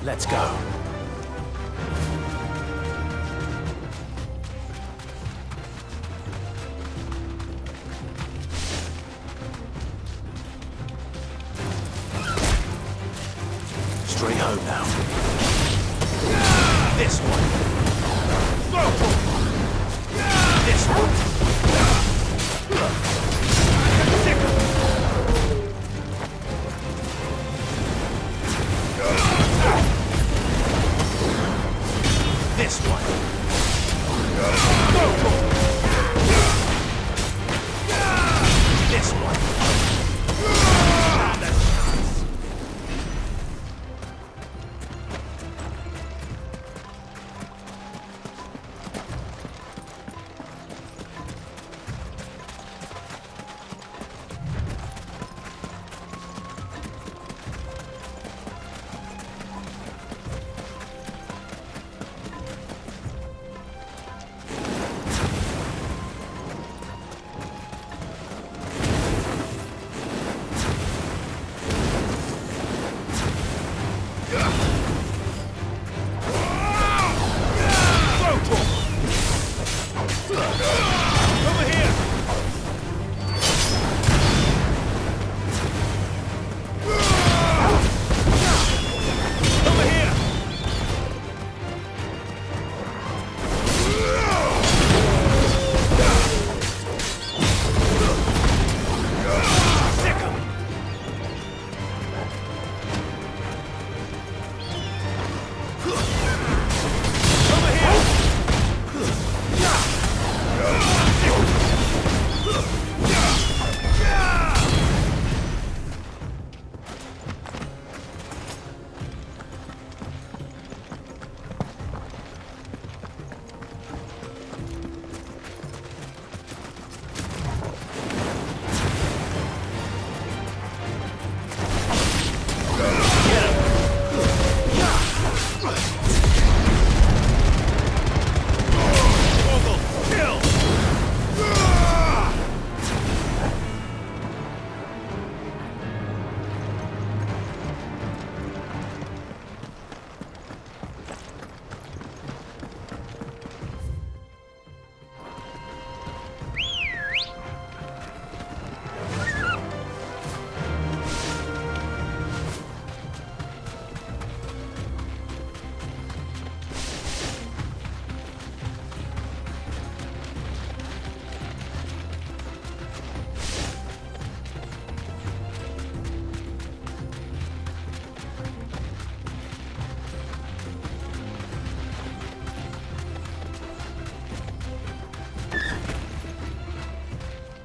Let's go. Straight home now. This one. This one. This one. This one.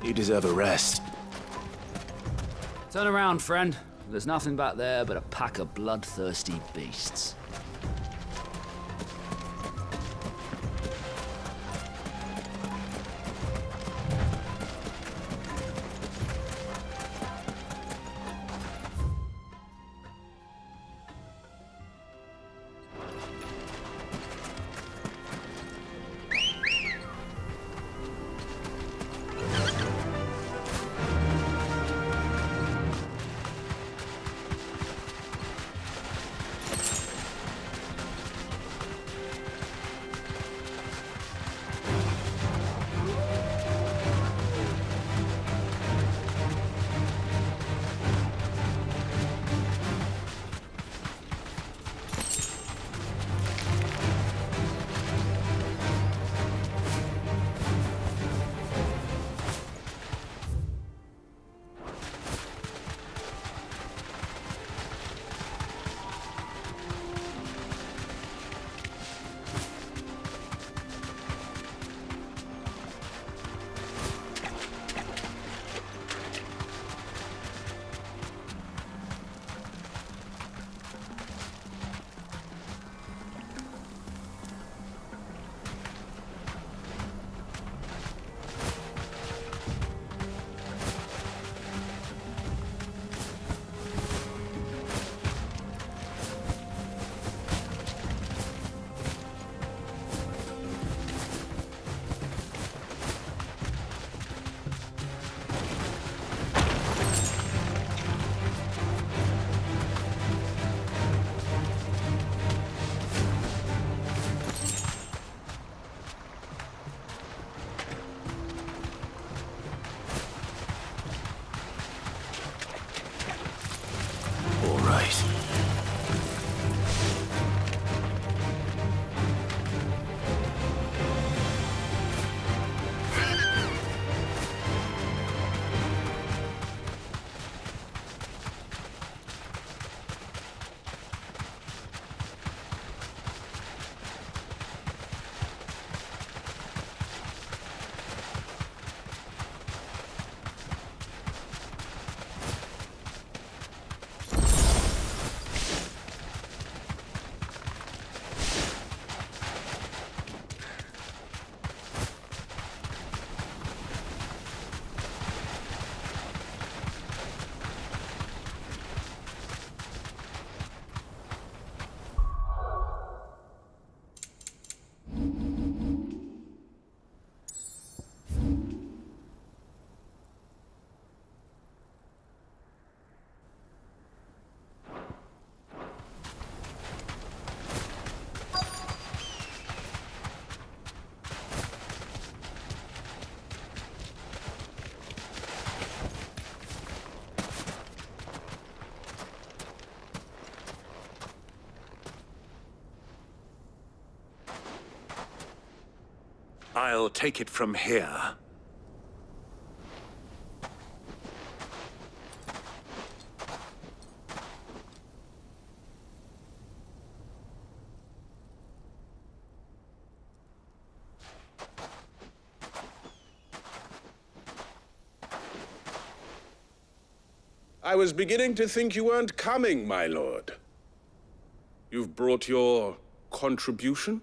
You deserve a rest. Turn around, friend. There's nothing back there but a pack of bloodthirsty beasts. right. I'll take it from here. I was beginning to think you weren't coming, my lord. You've brought your contribution?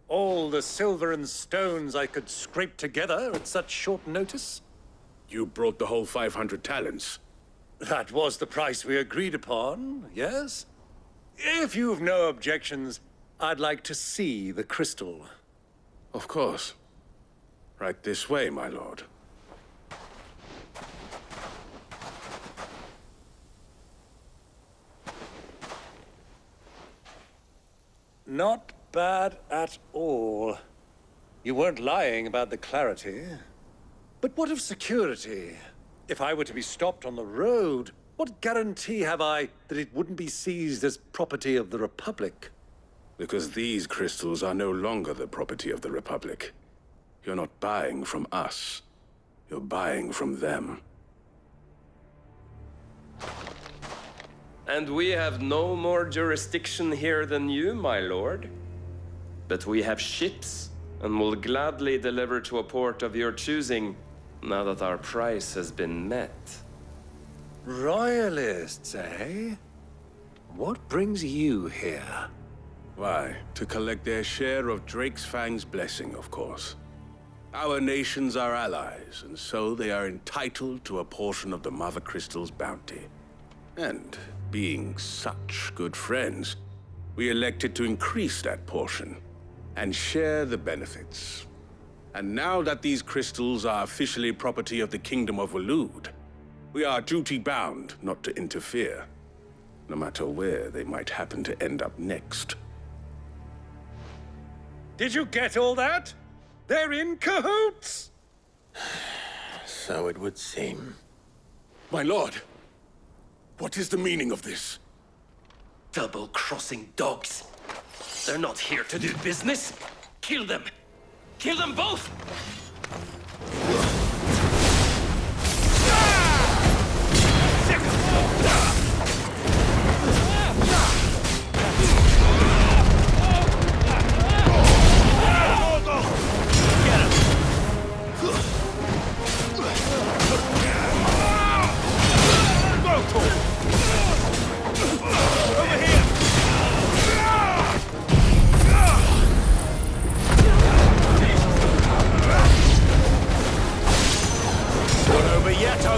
All the silver and stones I could scrape together at such short notice? You brought the whole 500 talents. That was the price we agreed upon, yes? If you've no objections, I'd like to see the crystal. Of course. Right this way, my lord. Not bad at all. You weren't lying about the clarity. But what of security? If I were to be stopped on the road, what guarantee have I that it wouldn't be seized as property of the Republic? Because these crystals are no longer the property of the Republic. You're not buying from us. You're buying from them. And we have no more jurisdiction here than you, my lord. But we have ships, and will gladly deliver to a port of your choosing, now that our price has been met. Royalists, eh? What brings you here? Why, to collect their share of Drake's Fang's blessing, of course. Our nations are allies, and so they are entitled to a portion of the Mother Crystal's bounty. And, being such good friends, we elected to increase that portion and share the benefits. And now that these crystals are officially property of the Kingdom of Waloed, we are duty-bound not to interfere, no matter where they might happen to end up next. Did you get all that? They're in cahoots! So it would seem. My lord, what is the meaning of this? Double-crossing dogs. They're not here to do business. Kill them. Kill them both!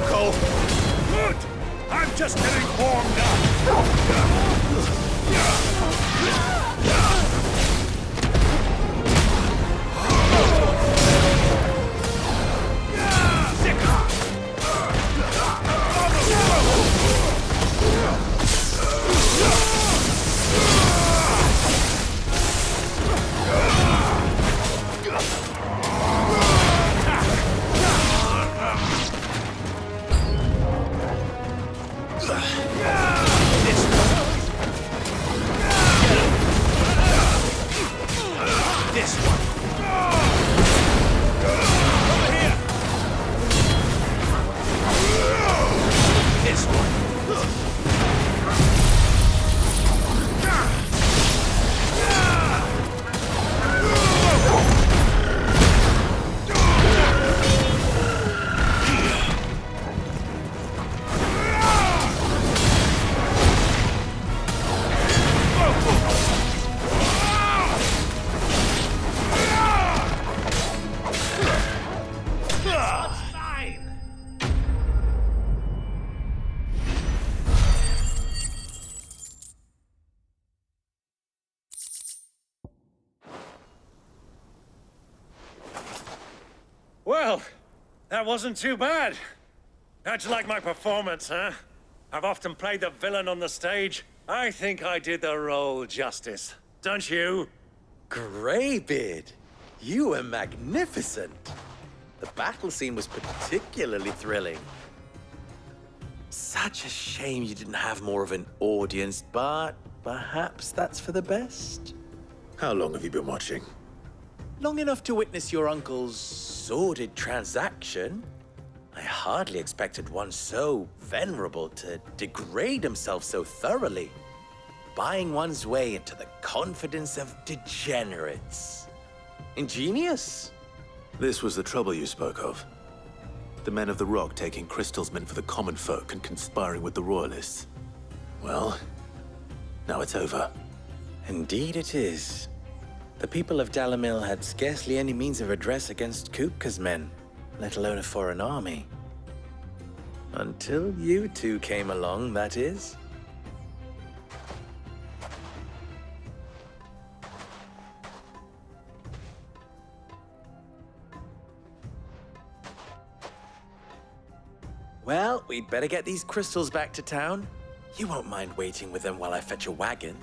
Good! I'm just getting warmed up! This one. That wasn't too bad. How'd you like my performance, huh? I've often played the villain on the stage. I think I did the role justice. Don't you? Greybeard, you were magnificent. The battle scene was particularly thrilling. Such a shame you didn't have more of an audience, but perhaps that's for the best. How long have you been watching? Long enough to witness your uncle's sordid transaction. I hardly expected one so venerable to degrade himself so thoroughly, buying one's way into the confidence of degenerates. Ingenious. This was the trouble you spoke of. The men of the Rock taking crystals meant for the common folk and conspiring with the Royalists. Well, now it's over. Indeed it is. The people of Dalamil had scarcely any means of redress against Kupka's men, let alone a foreign army. Until you two came along, that is. Well, we'd better get these crystals back to town. You won't mind waiting with them while I fetch a wagon.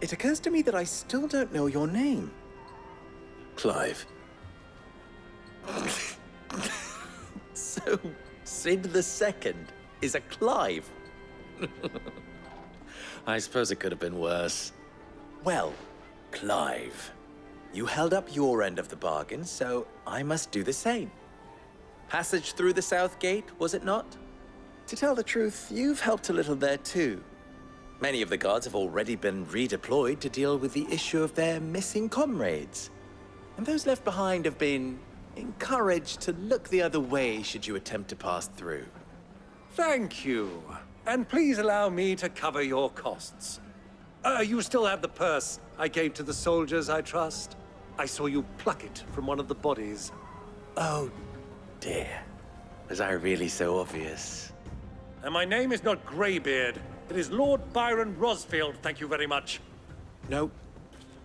It occurs to me that I still don't know your name. Clive. So, Sid the Second is a Clive. I suppose it could have been worse. Well, Clive, you held up your end of the bargain, so I must do the same. Passage through the South Gate, was it not? To tell the truth, you've helped a little there too. Many of the guards have already been redeployed to deal with the issue of their missing comrades. And those left behind have been encouraged to look the other way should you attempt to pass through. Thank you. And please allow me to cover your costs. You still have the purse I gave to the soldiers, I trust? I saw you pluck it from one of the bodies. Oh, dear. Was I really so obvious? And my name is not Greybeard. It is Lord Byron Rosfield, thank you very much. No,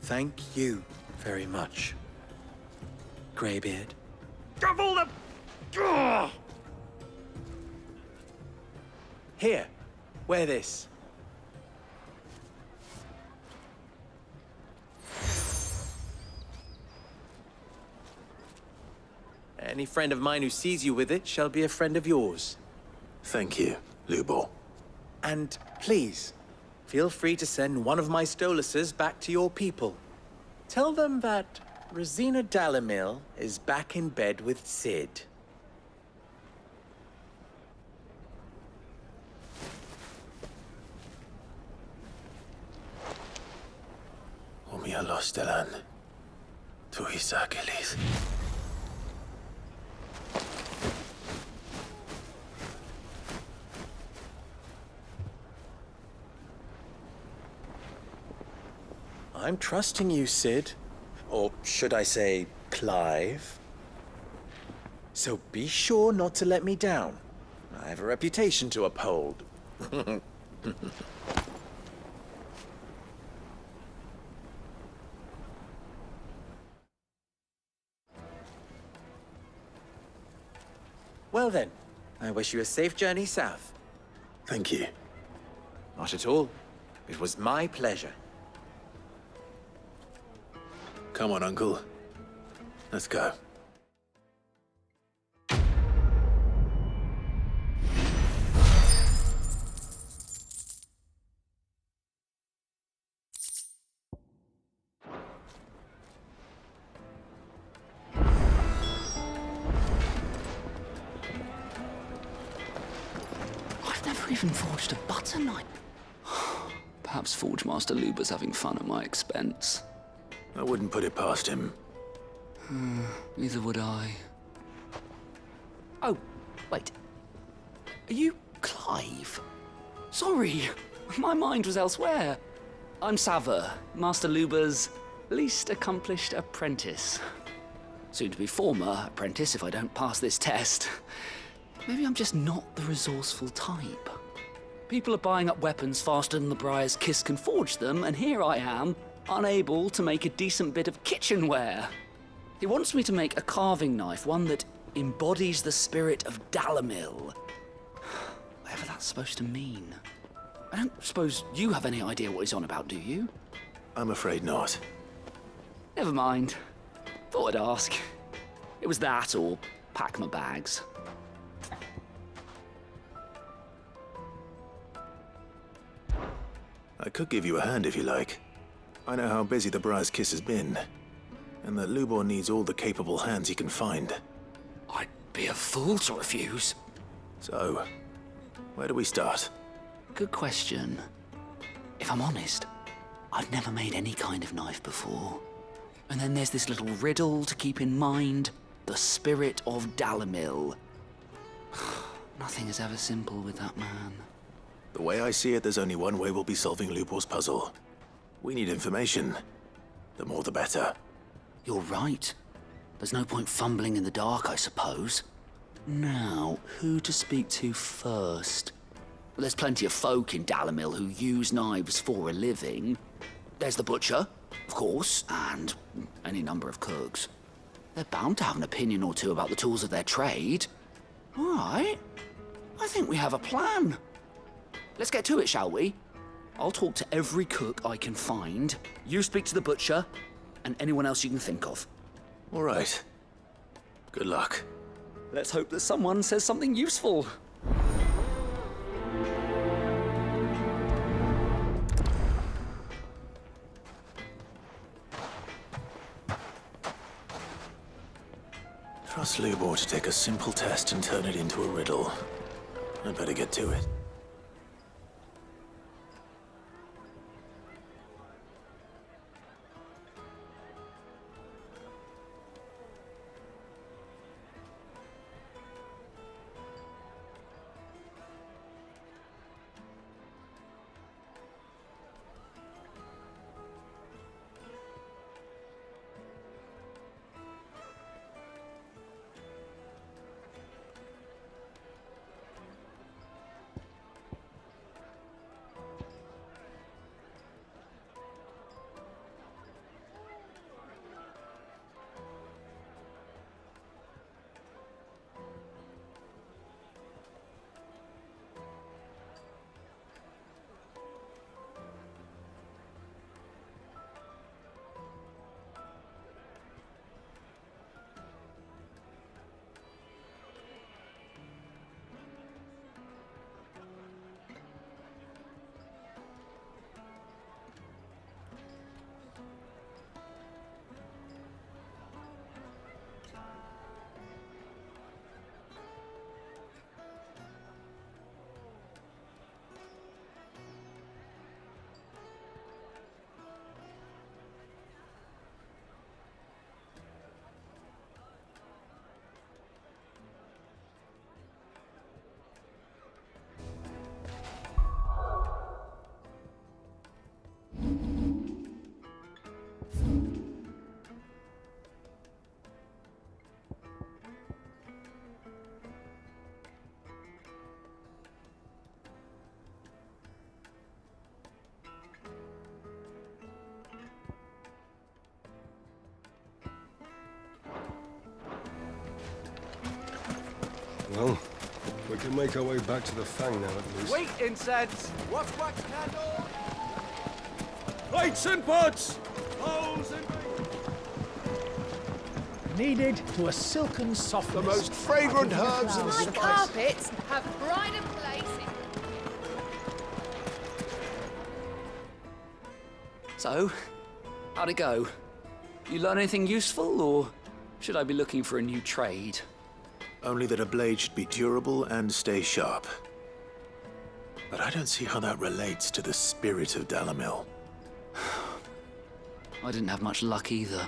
thank you very much, Greybeard. Of all the... Ugh! Here, wear this. Any friend of mine who sees you with it shall be a friend of yours. Thank you, Lubor. And please, feel free to send one of my Stoluses back to your people. Tell them that Rosina Dalamil is back in bed with Sid. Omia Lostelan. Tuisa Achilles. I'm trusting you, Sid. Or should I say, Clive? So be sure not to let me down. I have a reputation to uphold. Well then, I wish you a safe journey south. Thank you. Not at all. It was my pleasure. Come on, Uncle. Let's go. I've never even forged a butter knife. Perhaps Forge Master Luber's having fun at my expense. I wouldn't put it past him. Neither would I. Oh, wait. Are you Clive? Sorry, my mind was elsewhere. I'm Sava, Master Luber's least accomplished apprentice. Soon to be former apprentice if I don't pass this test. Maybe I'm just not the resourceful type. People are buying up weapons faster than the Briar's Kiss can forge them, and here I am, unable to make a decent bit of kitchenware. He wants me to make a carving knife, one that embodies the spirit of Dalamil. Whatever that's supposed to mean. I don't suppose you have any idea what he's on about, do you? I'm afraid not. Never mind. Thought I'd ask. It was that or pack my bags. I could give you a hand if you like. I know how busy the Briar's Kiss has been, and that Lubor needs all the capable hands he can find. I'd be a fool to refuse. So, where do we start? Good question. If I'm honest, I've never made any kind of knife before. And then there's this little riddle to keep in mind. The spirit of Dalamil. Nothing is ever simple with that man. The way I see it, there's only one way we'll be solving Lubor's puzzle. We need information. The more the better. You're right. There's no point fumbling in the dark, I suppose. Now, who to speak to first? Well, there's plenty of folk in Dalamil who use knives for a living. There's the butcher, of course, and any number of cooks. They're bound to have an opinion or two about the tools of their trade. All right. I think we have a plan. Let's get to it, shall we? I'll talk to every cook I can find. You speak to the butcher, and anyone else you can think of. All right. Good luck. Let's hope that someone says something useful. Trust Lubor to take a simple test and turn it into a riddle. I'd better get to it. Well, we can make our way back to the Fang now, at least. Wait, incense! Wax candle! Plates and pots! Bowls and... Needed to a silken softness. The most fragrant herbs and My spices. carpets have pride of place in... So, how'd it go? You learn anything useful, or should I be looking for a new trade? Only that a blade should be durable and stay sharp. But I don't see how that relates to the spirit of Dalamil. I didn't have much luck either.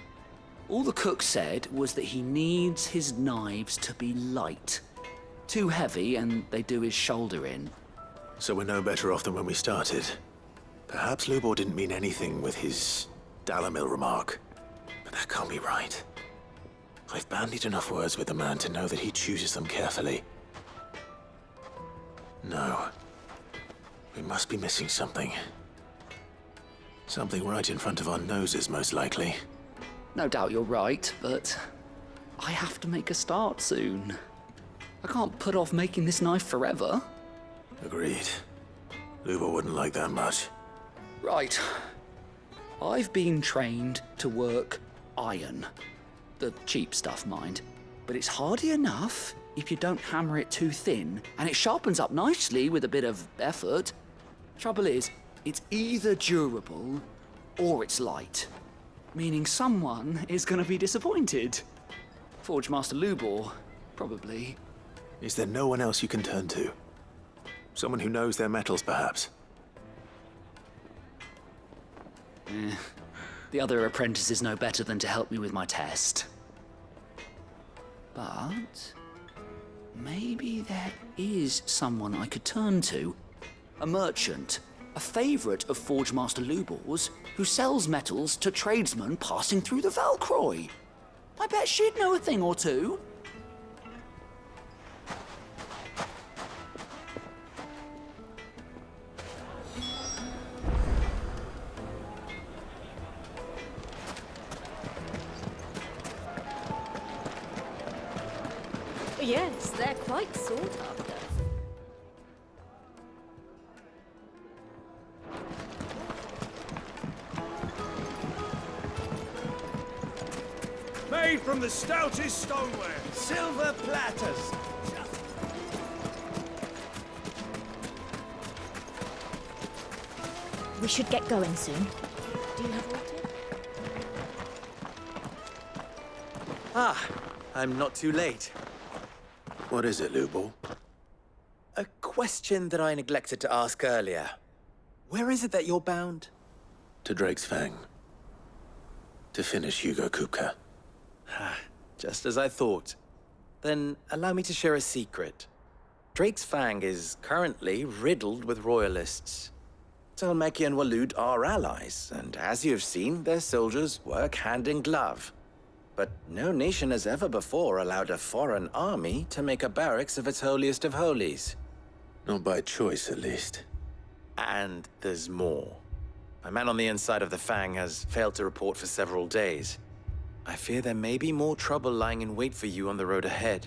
All the cook said was that he needs his knives to be light. Too heavy and they do his shoulder in. So we're no better off than when we started. Perhaps Lubor didn't mean anything with his Dalamil remark. But that can't be right. I've bandied enough words with the man to know that he chooses them carefully. No. We must be missing something. Something right in front of our noses, most likely. No doubt you're right, but I have to make a start soon. I can't put off making this knife forever. Agreed. Luba wouldn't like that much. Right. I've been trained to work iron. The cheap stuff, mind. But it's hardy enough if you don't hammer it too thin, and it sharpens up nicely with a bit of effort. Trouble is, it's either durable or it's light. Meaning someone is gonna be disappointed. Forge Master Lubor, probably. Is there no one else you can turn to? Someone who knows their metals, perhaps? The other apprentices know better than to help me with my test. But maybe there is someone I could turn to. A merchant, a favorite of Forge Master Lubor's, who sells metals to tradesmen passing through the Valcroy. I bet she'd know a thing or two. Yes, they're quite sought after. Made from the stoutest stoneware. Silver platters. We should get going soon. Do you have water? Ah, I'm not too late. What is it, Lubor? A question that I neglected to ask earlier. Where is it that you're bound? To Drake's Fang. To finish Hugo Kupka. Just as I thought. Then allow me to share a secret. Drake's Fang is currently riddled with royalists. Talmeki and Waloed are allies, and as you have seen, their soldiers work hand in glove. But no nation has ever before allowed a foreign army to make a barracks of its holiest of holies. Not by choice, at least. And there's more. My man on the inside of the Fang has failed to report for several days. I fear there may be more trouble lying in wait for you on the road ahead.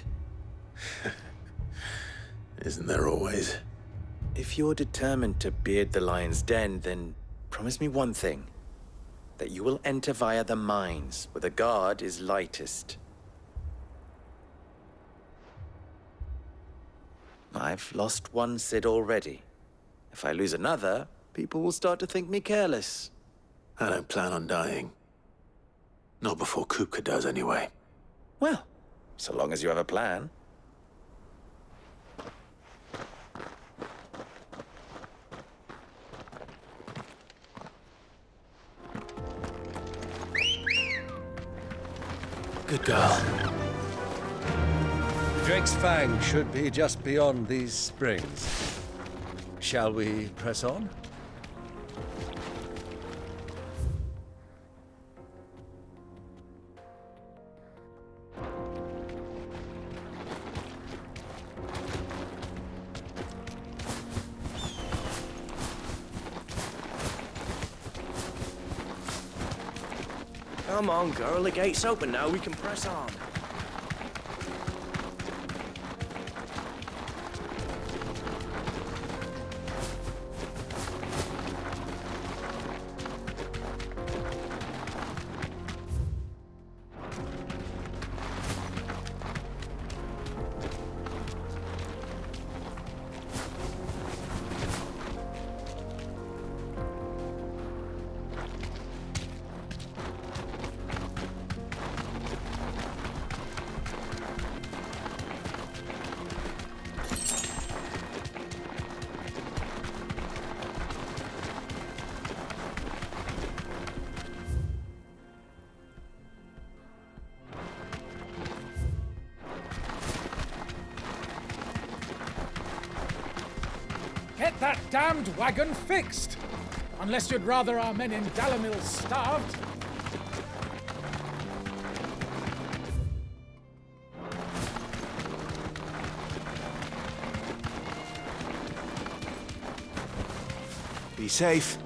Isn't there always? If you're determined to beard the lion's den, then promise me one thing. That you will enter via the mines, where the guard is lightest. I've lost one Cid already. If I lose another, people will start to think me careless. I don't plan on dying. Not before Kupka does, anyway. Well, so long as you have a plan. Good girl. Drake's Fang should be just beyond these springs. Shall we press on? Come on, girl. The gate's open now. We can press on. Get that damned wagon fixed! Unless you'd rather our men in Dalamil starved. Be safe.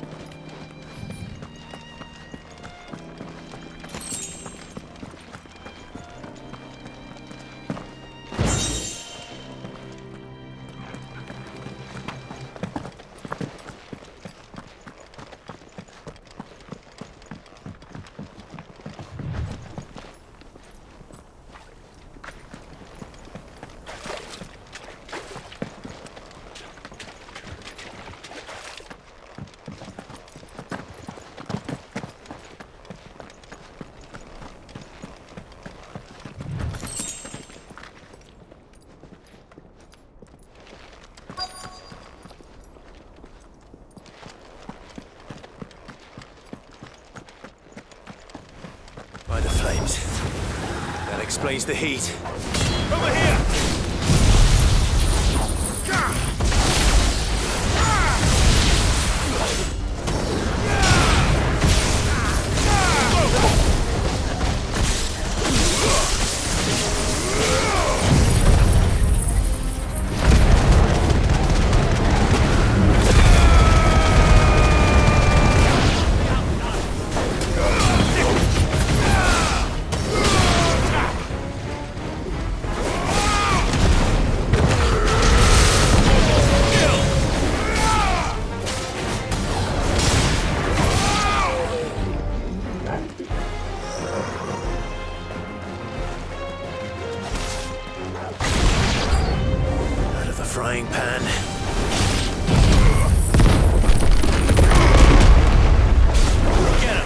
By the flames. That explains the heat. Over here! Frying pan. Get him!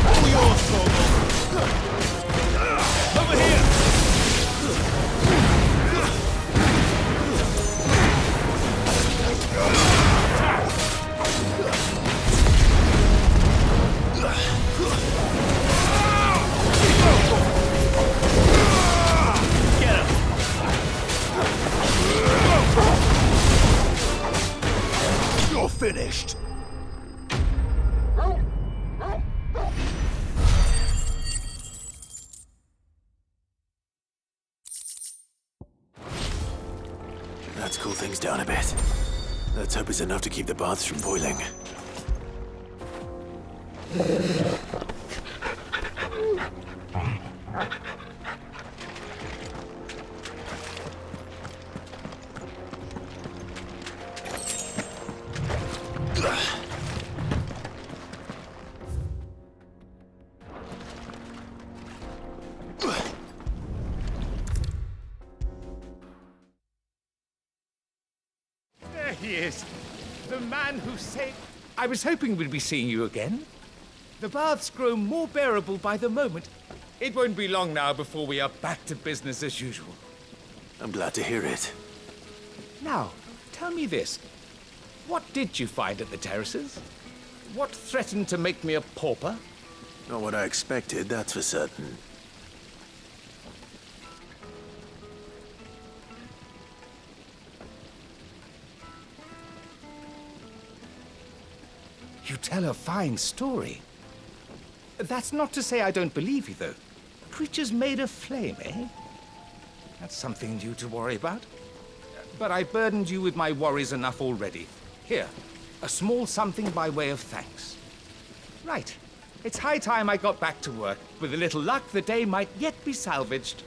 All yours, Vogel. Over here! You're finished. Let's cool things down a bit. Let's hope it's enough to keep the baths from boiling. There he is. The man who saved... I was hoping we'd be seeing you again. The baths grow more bearable by the moment. It won't be long now before we are back to business as usual. I'm glad to hear it. Now, tell me this. What did you find at the terraces? What threatened to make me a pauper? Not what I expected, that's for certain. You tell a fine story. That's not to say I don't believe you, though. Creatures made of flame, eh? That's something new to worry about. But I burdened you with my worries enough already. Here, a small something by way of thanks. Right. It's high time I got back to work. With a little luck, the day might yet be salvaged.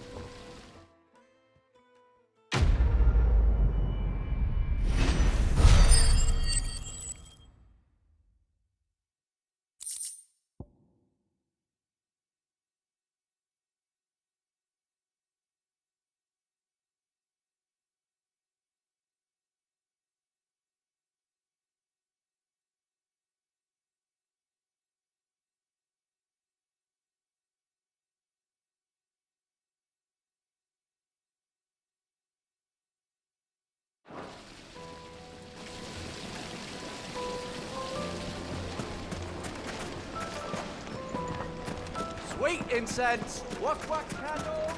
Sweet incense! Wax candle!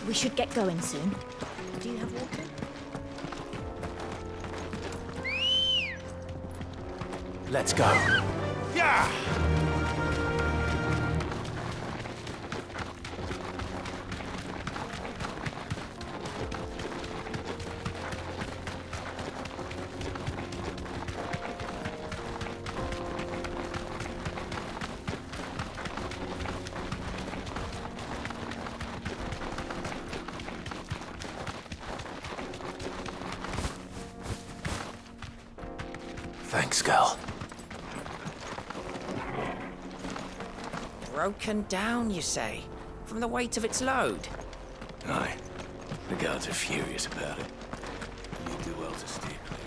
We should get going soon. Do you have water? Let's go. Yeah! Thanks, Gal. Broken down, you say? From the weight of its load? Aye. The guards are furious about it. You do well to steer clear.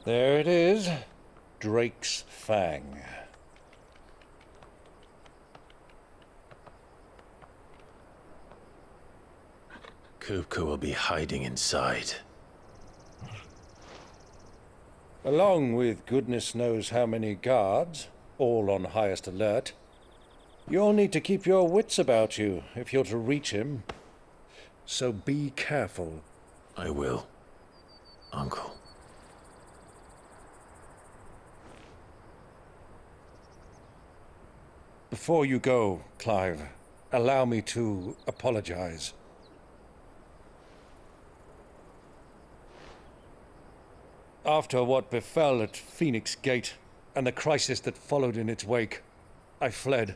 There it is. Drake's Fang. Kupka will be hiding inside. Along with goodness knows how many guards, all on highest alert. You'll need to keep your wits about you if you're to reach him. So be careful. I will, Uncle. Before you go, Clive, allow me to apologize. After what befell at Phoenix Gate and the crisis that followed in its wake, I fled.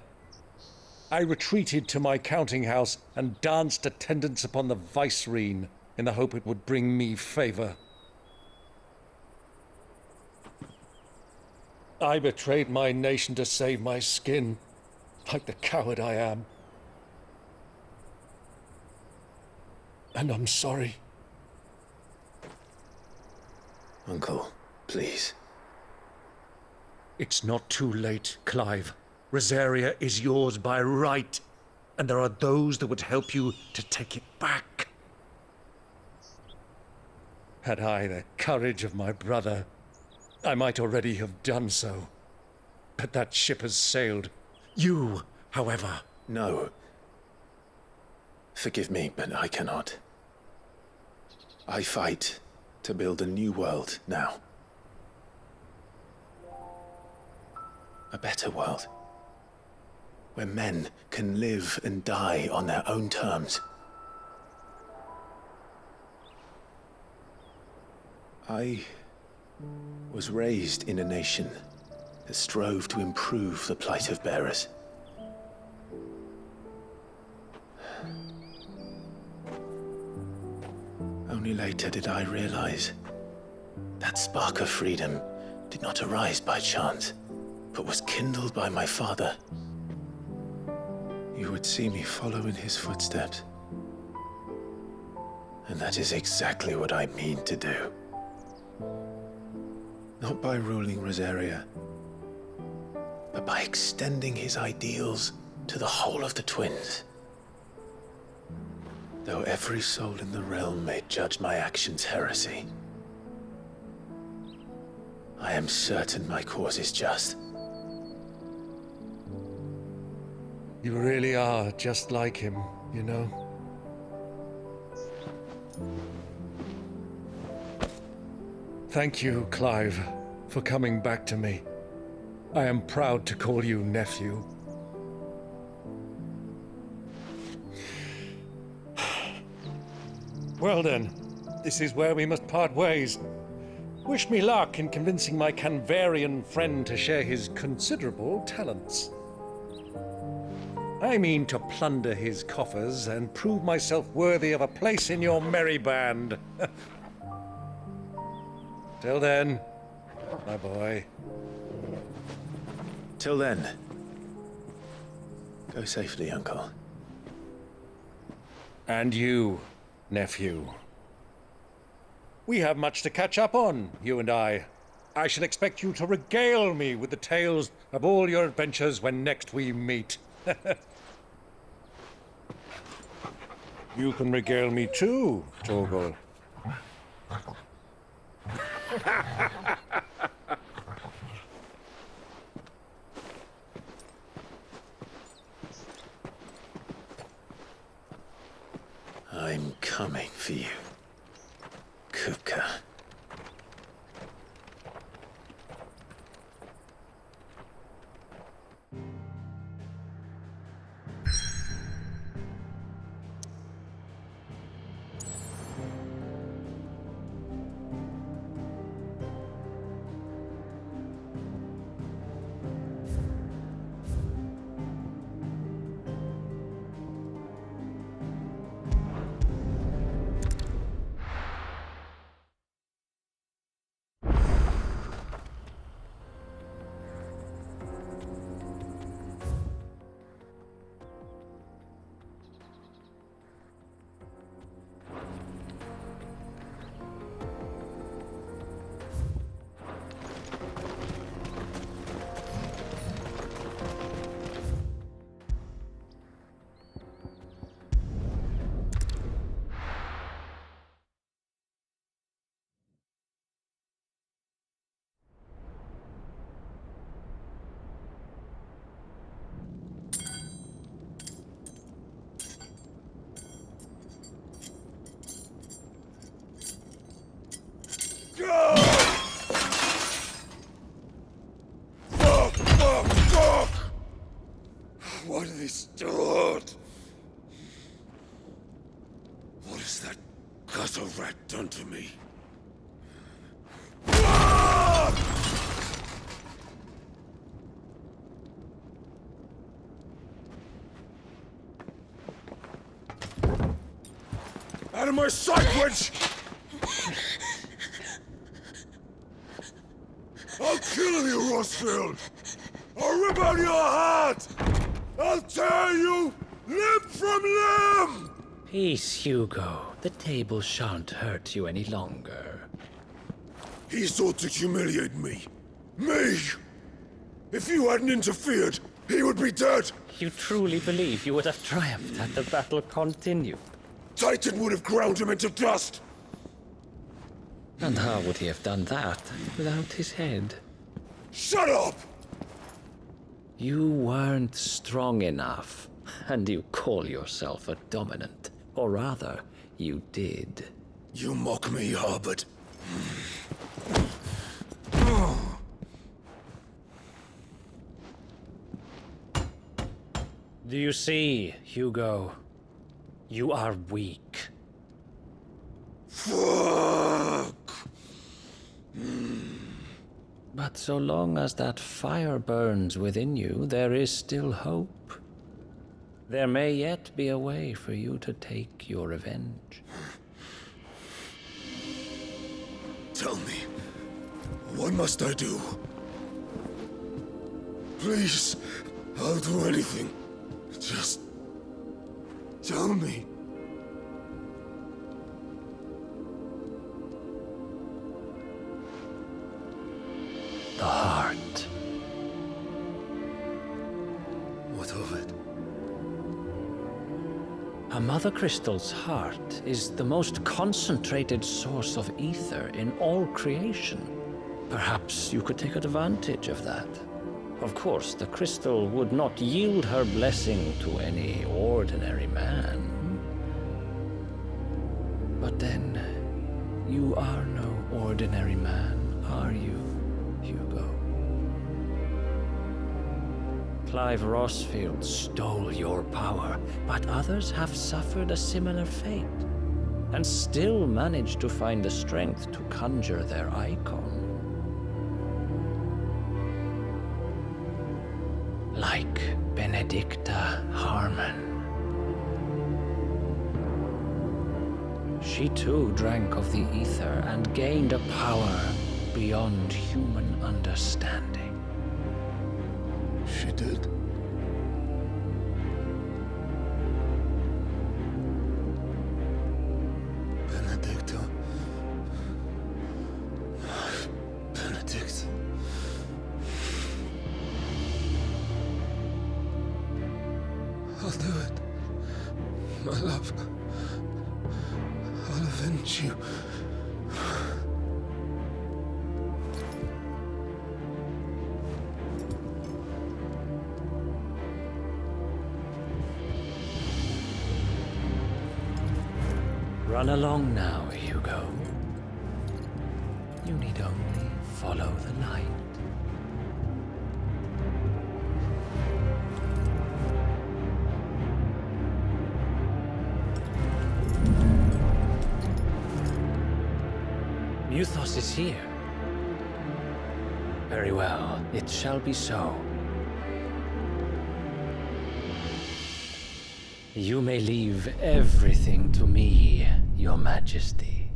I retreated to my counting house and danced attendance upon the vicereine in the hope it would bring me favor. I betrayed my nation to save my skin, like the coward I am. And I'm sorry. Uncle, please. It's not too late, Clive. Rosaria is yours by right, and there are those that would help you to take it back. Had I the courage of my brother, I might already have done so. But that ship has sailed. You, however... No. Forgive me, but I cannot. I fight to build a new world now. A better world. Where men can live and die on their own terms. I was raised in a nation that strove to improve the plight of bearers. Only later did I realize that spark of freedom did not arise by chance, but was kindled by my father. You would see me follow in his footsteps. And that is exactly what I mean to do. Not by ruling Rosaria, but by extending his ideals to the whole of the twins. Though every soul in the realm may judge my actions heresy, I am certain my cause is just. You really are just like him, you know? Thank you, Clive, for coming back to me. I am proud to call you nephew. Well then, this is where we must part ways. Wish me luck in convincing my Canvarian friend to share his considerable talents. I mean to plunder his coffers and prove myself worthy of a place in your merry band. Till then, my boy. Till then, go safely, Uncle. And you, nephew. We have much to catch up on, you and I. I shall expect you to regale me with the tales of all your adventures when next we meet. You can regale me too, Torgal. I'm coming for you, Kupka. Why do they start? What has that gutter rat done to me? Out of my sight, witch! I'll kill you, Rossfield! I'll rip out your heart! I'll tear you limb from limb! Peace, Hugo. The table shan't hurt you any longer. He sought to humiliate me. Me! If you hadn't interfered, he would be dead! You truly believe you would have triumphed had the battle continued? Titan would have ground him into dust! And how would he have done that without his head? Shut up! You weren't strong enough, and you call yourself a dominant. Or rather, you did. You mock me, Harbert. Do you see, Hugo? You are weak. Fuck! But so long as that fire burns within you, there is still hope. There may yet be a way for you to take your revenge. Tell me, what must I do? Please, I'll do anything. Just tell me. The heart. What of it? A Mother Crystal's heart is the most concentrated source of ether in all creation. Perhaps you could take advantage of that. Of course, the crystal would not yield her blessing to any ordinary man. But then, you are no ordinary man, are you, Hugo? Clive Rossfield stole your power, but others have suffered a similar fate, and still managed to find the strength to conjure their icon. Like Benedicta Harmon. She too drank of the ether and gained a power beyond human understanding. She did. Benedicta. Benedict. My love, I'll avenge you. Run along now, Hugo. You need only follow the light. Muthos is here. Very well, it shall be so. You may leave everything to me, Your Majesty.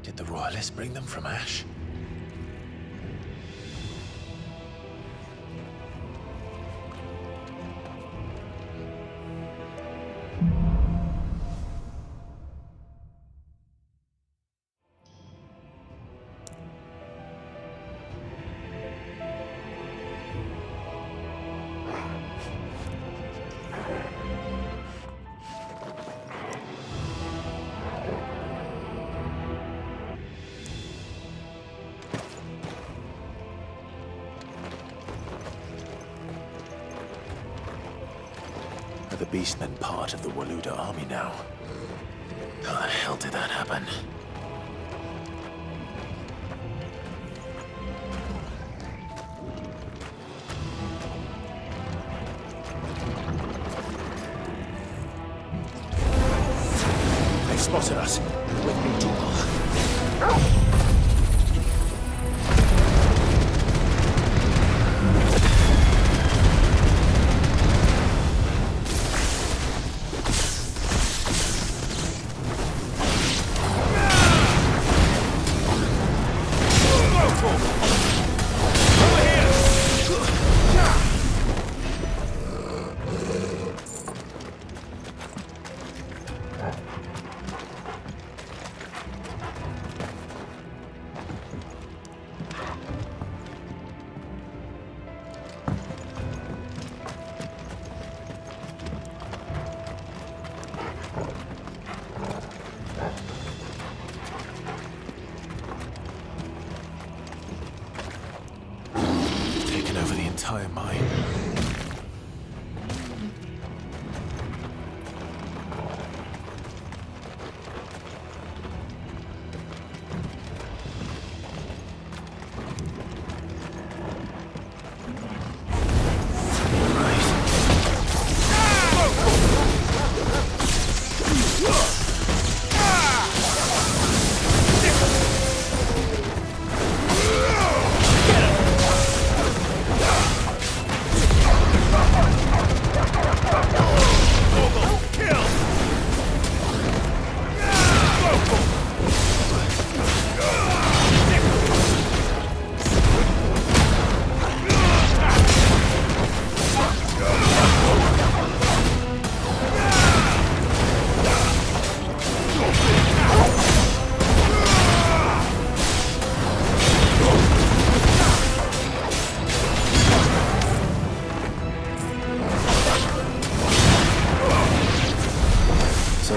Did the Royalists bring them from Ash? Are the Beastmen part of the Waluda army now? How the hell did that happen? They spotted us. With me, Torgal.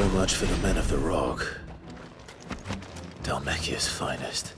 So much for the men of the Rock. Dalmekia's finest.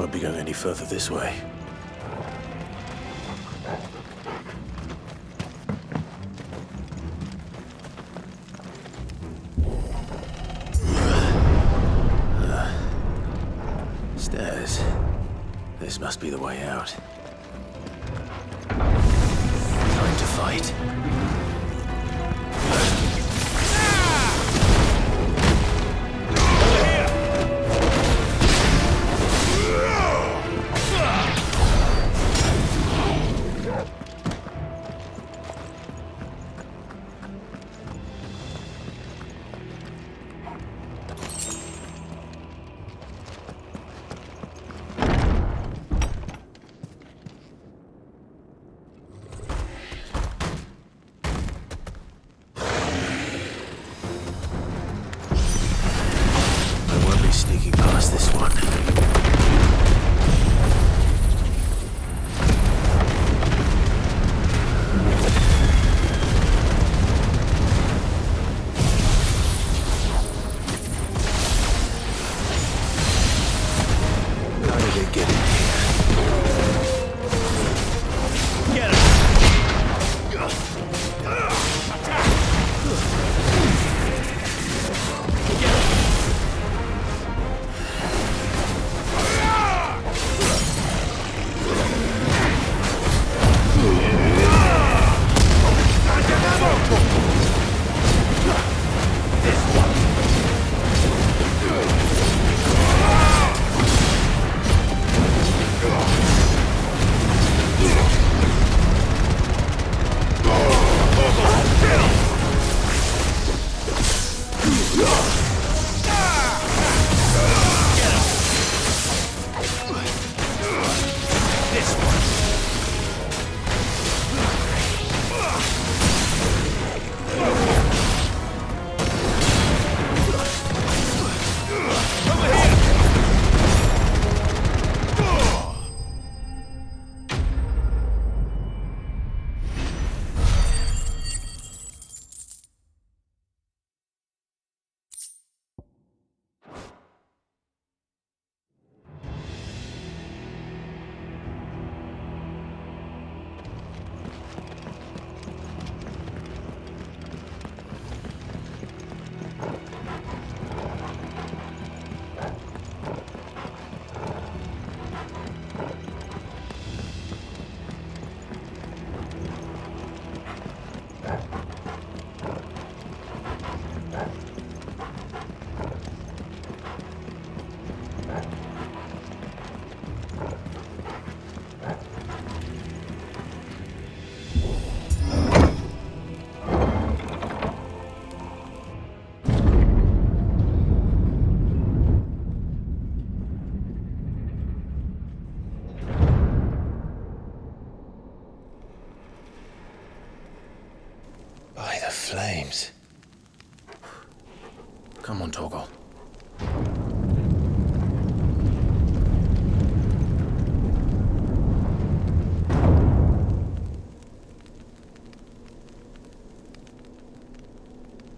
Won't be going any further this way. Stairs. This must be the way out. Time to fight. Sneaking past this one. How did they get in here? Get him! By the flames. Come on, Torgal.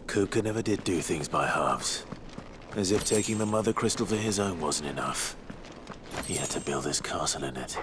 Kuka never did do things by halves. As if taking the Mother Crystal for his own wasn't enough. He had to build his castle in it.